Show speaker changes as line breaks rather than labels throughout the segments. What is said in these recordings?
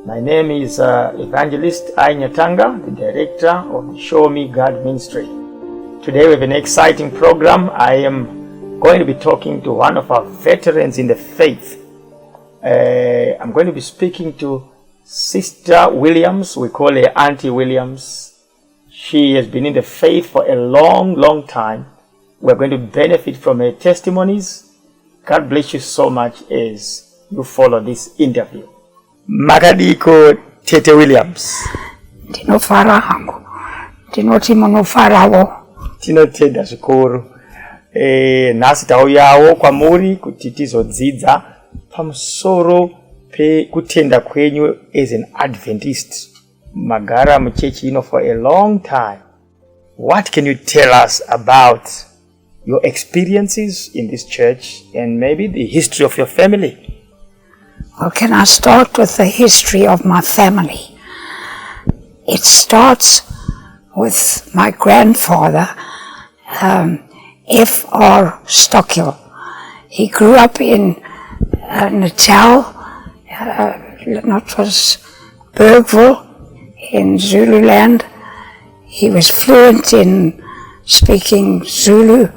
My name is Evangelist Nyatanga, the director of the ShowMe God Ministry. Today we have an exciting program. I am going to be talking to one of our veterans in the faith. I'm going to be speaking to Sister Williams. We call her Auntie Williams. She has been in the faith for a long time. We're going to benefit from her testimonies. God bless you so much as you follow this interview. Makadiko Tete Williams.
Ndinofara hangu. Ndinoti munofarawo.
Tinotenda zvikuru. Nhasi tauyawo kwamuri kuti tizodzidza pamusoro pekutenda kwenyu as an Adventist. Magara muchechi ino for a long time. What can you tell us about your experiences in this church and maybe the history of your family?
Well, can I start with the history of my family? It starts with my grandfather, F.R. Stockill. He grew up in Natal, not was Bergville in Zululand. He was fluent in speaking Zulu.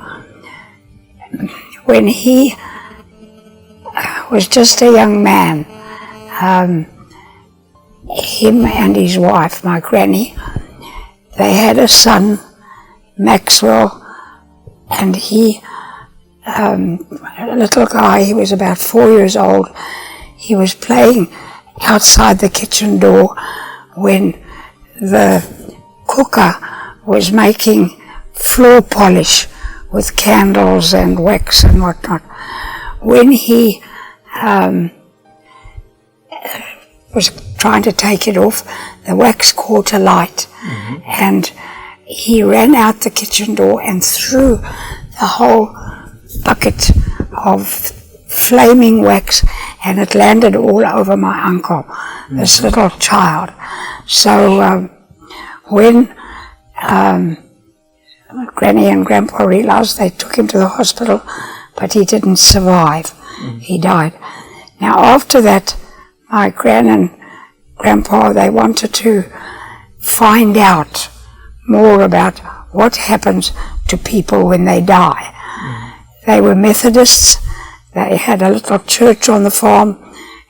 When he was just a young man, him and his wife, my granny, they had a son, Maxwell, and he, a little guy, he was about 4 years old. He was playing outside the kitchen door when the cooker was making floor polish with candles and wax and whatnot. When he was trying to take it off, the wax caught alight, and he ran out the kitchen door and threw the whole bucket of flaming wax, and it landed all over my uncle, this little child. So when Granny and Grandpa realized, they took him to the hospital, but he didn't survive. He died. Now after that, my Gran and Grandpa, they wanted to find out more about what happens to people when they die. They were Methodists. They had a little church on the farm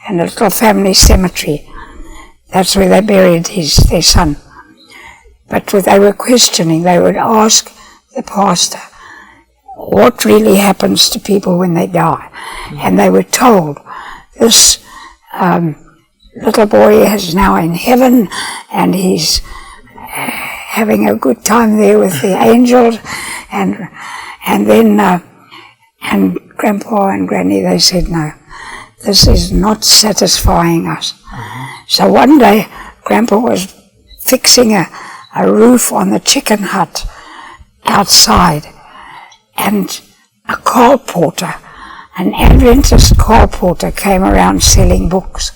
and a little family cemetery. That's where they buried their son. But when they were questioning, they would ask the pastor, what really happens to people when they die? And they were told, this little boy is now in heaven and he's having a good time there with the angels. And then and Grandpa and Granny, they said, no, this is not satisfying us. So one day Grandpa was fixing a roof on the chicken hut outside, and a colporteur, an Adventist colporteur, came around selling books.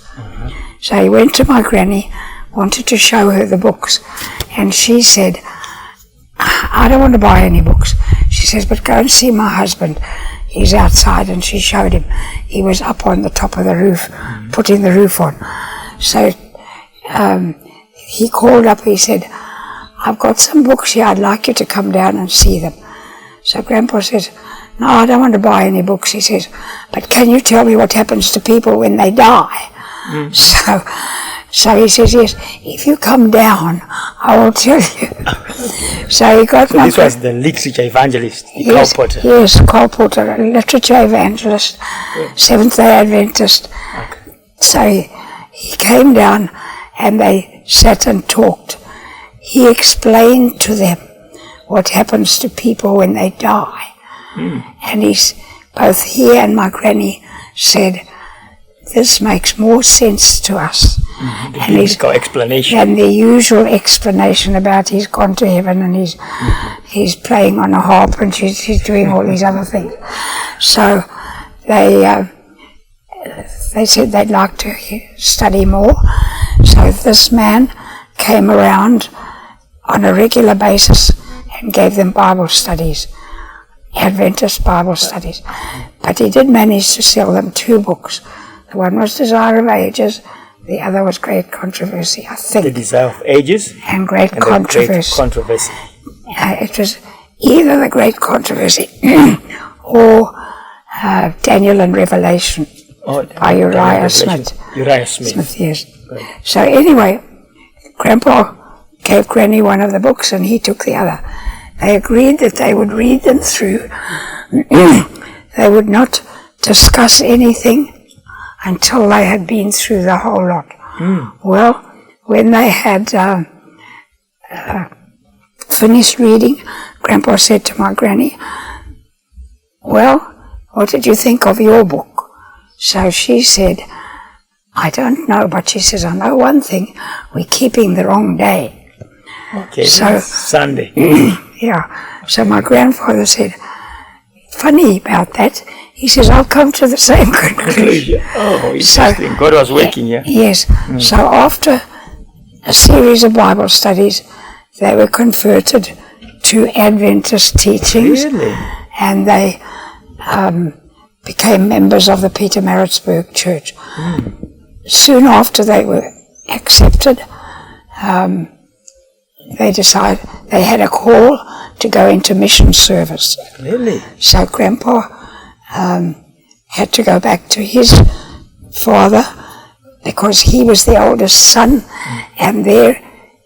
So he went to my granny, wanted to show her the books, and she said, I don't want to buy any books. She says, but go and see my husband. He's outside. And she showed him. He was up on the top of the roof, putting the roof on. So he called up, he said, I've got some books here, I'd like you to come down and see them. So Grandpa says, no, I don't want to buy any books. He says, but can you tell me what happens to people when they die? So he says, yes, if you come down, I will tell you. So he got
this was the literature evangelist, the colporteur.
Yes, colporteur, literature evangelist, Seventh-day Adventist.
Okay.
So he came down and they sat and talked. He explained to them what happens to people when they die. And both he and my granny said, this makes more sense to us.
The biblical explanation.
And the usual explanation about he's gone to heaven and he's playing on a harp and he's doing all these other things. So they said they'd like to study more. So this man came around on a regular basis and gave them Bible studies, Adventist Bible studies. But he did manage to sell them 2 books. One was Desire of Ages, The other was Great Controversy, I think.
The Desire of Ages
and Great Controversy. It was either the Great Controversy or Daniel and Revelation by Uriah Smith.
Uriah Smith.
Yes.
Right.
So anyway, Grandpa gave Granny one of the books and he took the other. They agreed that they would read them through. They would not discuss anything until they had been through the whole lot. Well, when they had finished reading, Grandpa said to my Granny, well, what did you think of your book? So she said, I don't know, but she says, I know one thing, we're keeping the wrong day.
Okay,
so
Sunday.
Yeah, so my grandfather said, funny about that, he says, I'll come to the same conclusion.
Oh, interesting. So, God was working, yeah?
Yes. So after a series of Bible studies, they were converted to Adventist teachings.
Really?
And they became members of the Pietermaritzburg Church. Soon after they were accepted, they decided they had a call to go into mission service.
Really?
So Grandpa had to go back to his father because he was the oldest son, and their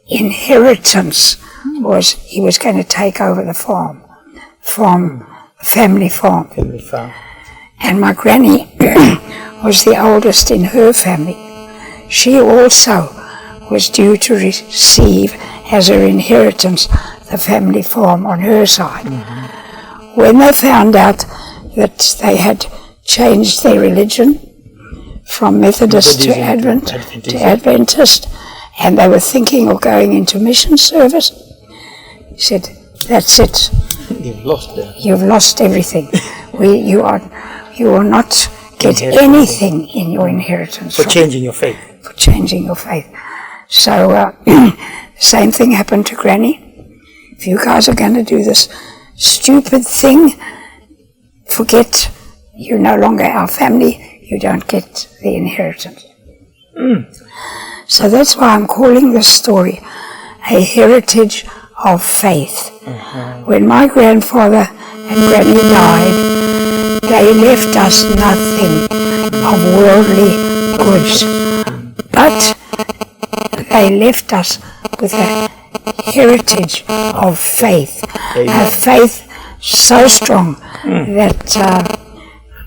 inheritance was he was going to take over the family farm. And my Granny was the oldest in her family. She also was due to receive as her inheritance the family farm on her side. When they found out that they had changed their religion from Methodist to Adventist, and they were thinking of going into mission service, he said, that's it.
You've lost them.
You've lost everything. You will not get anything in your inheritance.
For changing your faith.
For changing your faith. So, same thing happened to Granny. If you guys are going to do this stupid thing, forget you're no longer our family, you don't get the inheritance. So that's why I'm calling this story a heritage of faith. When my grandfather and Granny died, they left us nothing of worldly goods, but they left us with a heritage of faith, a faith so strong that,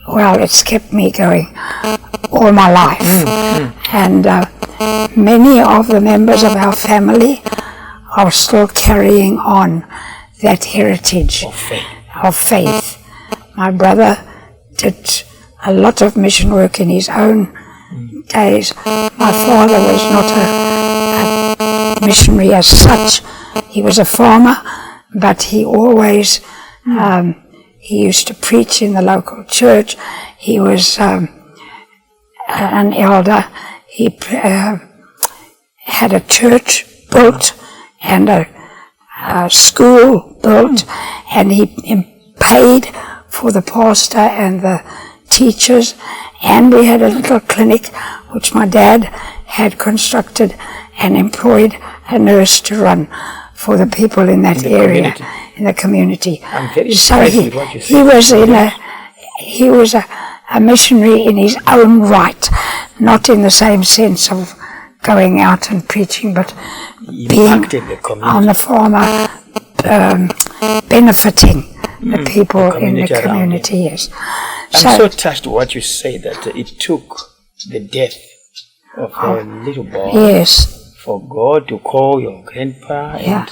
it's kept me going all my life. And many of the members of our family are still carrying on that heritage of faith. My brother did a lot of mission work in his own days. My father was not a missionary as such. He was a farmer, but he always, he used to preach in the local church. He was an elder. He had a church built and a school built, and he paid for the pastor and the teachers, and we had a little clinic which my dad had constructed and employed a nurse to run for the people in that area, in the community.
I'm very surprised with what you said.
He was a missionary in his own right, not in the same sense of going out and preaching, but being on the farm, benefiting the people in the community. Yes.
I'm so touched what you say, that it took the death of a little boy for God to call your grandpa and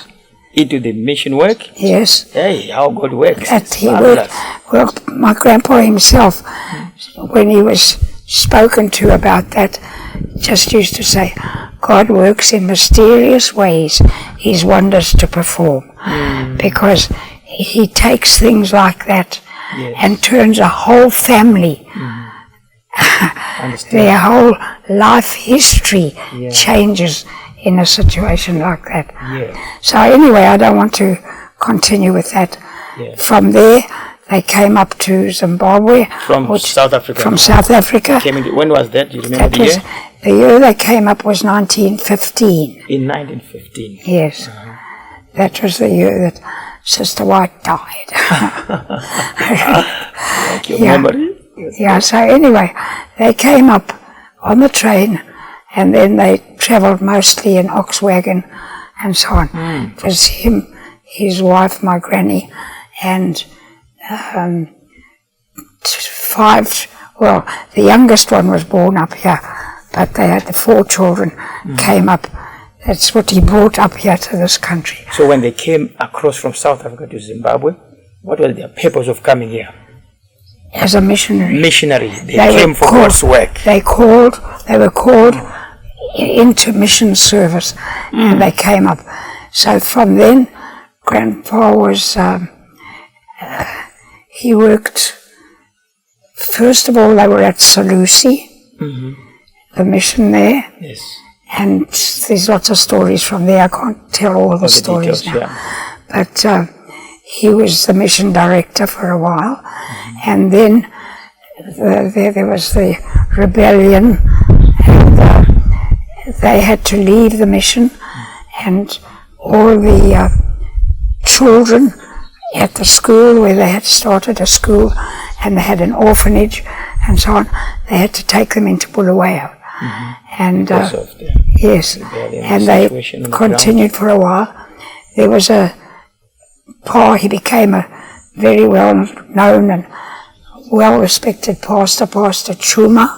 into the mission work.
Yes.
Hey, how God works.
That he worked. Well, my grandpa himself, when he was spoken to about that, just used to say, God works in mysterious ways, his wonders to perform. Because he takes things like that and turns a whole family, their whole life history changes in a situation like that. So anyway, I don't want to continue with that. From there, they came up to Zimbabwe.
From South Africa?
From South Africa.
When was that? Do you remember the year?
The year they came up was 1915.
In 1915?
Yes. That was the year that Sister White died.
Like your memory?
Yeah, so anyway, they came up on the train, and then they travelled mostly in ox wagon and so on. It was him, his wife, my granny, and 5, well, the youngest one was born up here, but they had the 4 children came up. That's what he brought up here to this country.
So when they came across from South Africa to Zimbabwe, what was their purpose of coming here?
As a missionary.
Missionary. They came for God's work.
They were called into mission service, and they came up. So from then, Grandpa was, he worked, first of all, they were at Salusi, the mission there.
Yes.
And there's lots of stories from there. I can't tell all the stories
details,
now. But he was the mission director for a while. And then there was the rebellion, and they had to leave the mission, and all the children at the school where they had started a school, and they had an orphanage and so on, they had to take them into Bulawayo. And yes, and they continued for a while. There was a Pa, he became a very well known and well respected pastor, Pastor Chuma.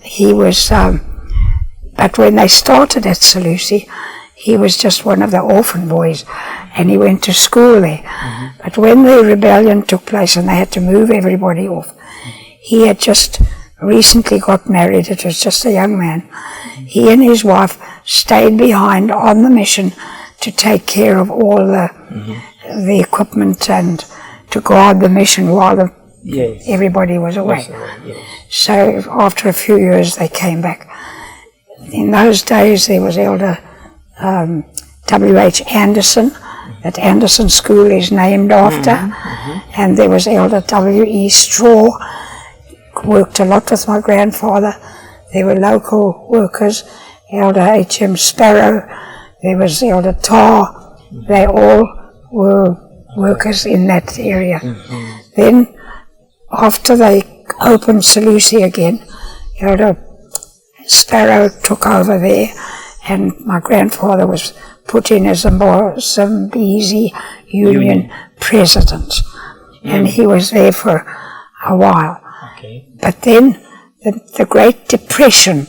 He was, but when they started at Salusi, he was just one of the orphan boys, and he went to school there. But when the rebellion took place and they had to move everybody off, he had just recently got married. It was just a young man. He and his wife stayed behind on the mission to take care of all the equipment and to guard the mission while everybody was away. So after a few years they came back. In those days there was Elder W.H. Anderson, that Anderson School is named after, and there was Elder W.E. Straw, worked a lot with my grandfather. There were local workers, Elder H.M. Sparrow, there was Elder Tar. They all were workers in that area. Then, after they opened Salusi again, Elder Sparrow took over there, and my grandfather was put in as a Zambezi Union president, and he was there for a while. But then the Great Depression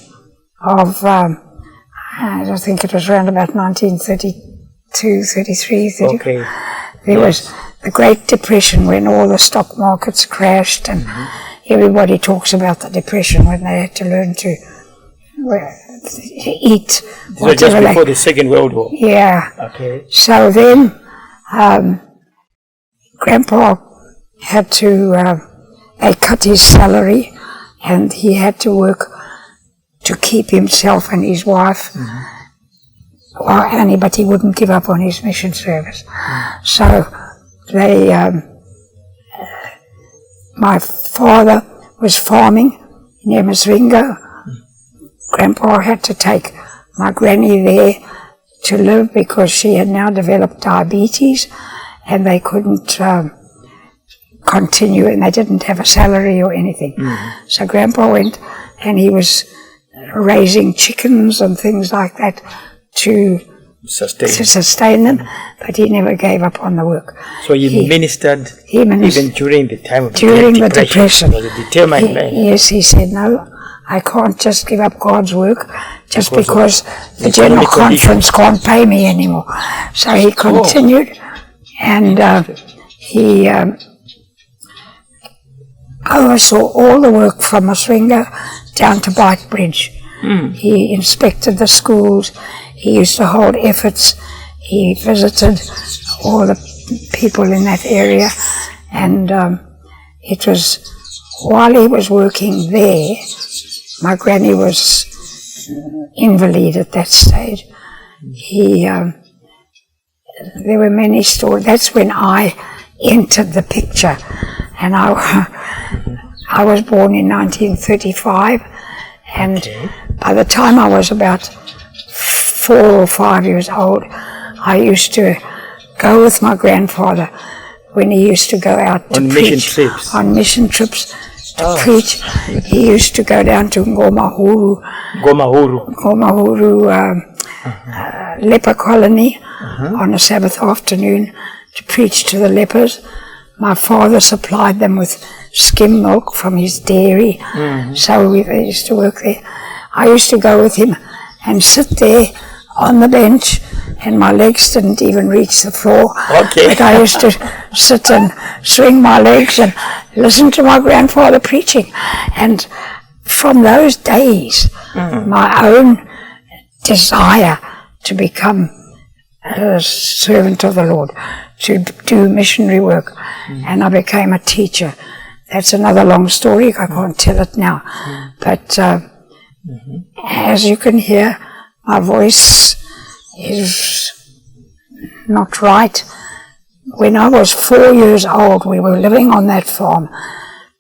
of, I think it was around about 1932, 33, 30. There was the Great Depression when all the stock markets crashed, and everybody talks about the Depression when they had to learn to eat.
This was just before the Second World War?
Yeah. So then Grandpa had to, they cut his salary, and he had to work to keep himself and his wife, but he wouldn't give up on his mission service. So they, my father was farming near Masvingo. Grandpa had to take my granny there to live because she had now developed diabetes, and they couldn't continue, and they didn't have a salary or anything. So Grandpa went, and he was raising chickens and things like that to sustain them, but he never gave up on the work.
So he ministered even during the time of
the Depression.
He was a determined man.
Yes, he said, no, I can't just give up God's work just because the General Conference can't pay me anymore. So he continued, and he oversaw all the work from Masvingo down to Bite Bridge. He inspected the schools, he used to hold efforts, he visited all the people in that area, and it was while he was working there, my granny was invalid at that stage. There were many stories. That's when I entered the picture, and I was born in 1935, and By the time I was about 4 or 5 years old, I used to go with my grandfather when he used to go out to preach. On mission trips to preach. He used to go down to Ngomahuru leper colony on a Sabbath afternoon to preach to the lepers. My father supplied them with skim milk from his dairy, so we used to work there. I used to go with him and sit there on the bench, and my legs didn't even reach the floor. But I used to sit and swing my legs and listen to my grandfather preaching. And from those days, my own desire to become a servant of the Lord, to do missionary work, and I became a teacher. That's another long story, I can't tell it now. But as you can hear, my voice is not right. When I was 4 years old, we were living on that farm.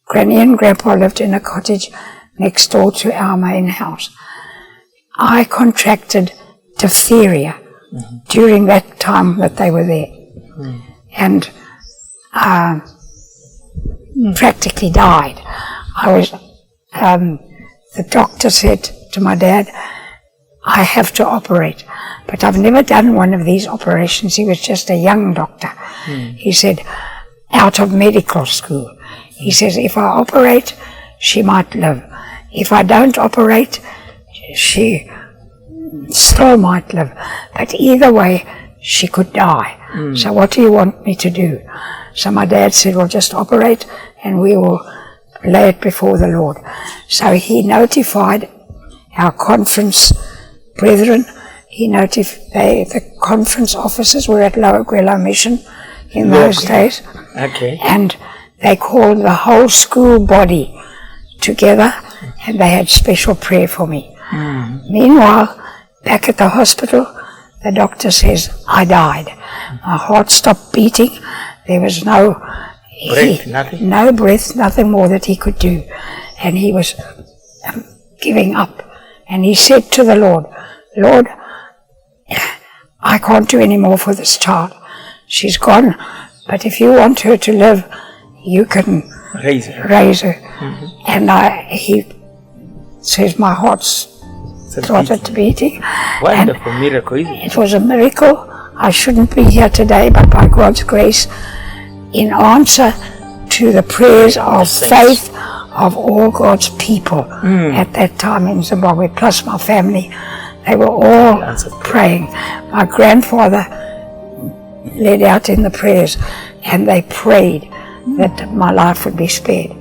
Granny and Grandpa lived in a cottage next door to our main house. I contracted diphtheria during that time that they were there, and practically died. The doctor said to my dad, I have to operate. But I've never done one of these operations. He was just a young doctor. He said, out of medical school. He says, if I operate, she might live. If I don't operate, she still might live. But either way, she could die. So what do you want me to do? So my dad said, well, just operate and we will lay it before the Lord. So he notified our conference brethren. He notified the conference officers were at Lower Guelo Mission in those days. And they called the whole school body together and they had special prayer for me. Meanwhile, back at the hospital, the doctor says, I died. My heart stopped beating. There was no breath, nothing more that he could do. And he was giving up. And he said to the Lord, Lord, I can't do any more for this child. She's gone. But if you want her to live, you can raise her. And he says, my heart started beating.
Wonderful miracle, isn't it?
It was a miracle. I shouldn't be here today, but by God's grace, in answer to the prayers of faith of all God's people at that time in Zimbabwe, plus my family, they were all praying. My grandfather led out in the prayers, and they prayed that my life would be spared.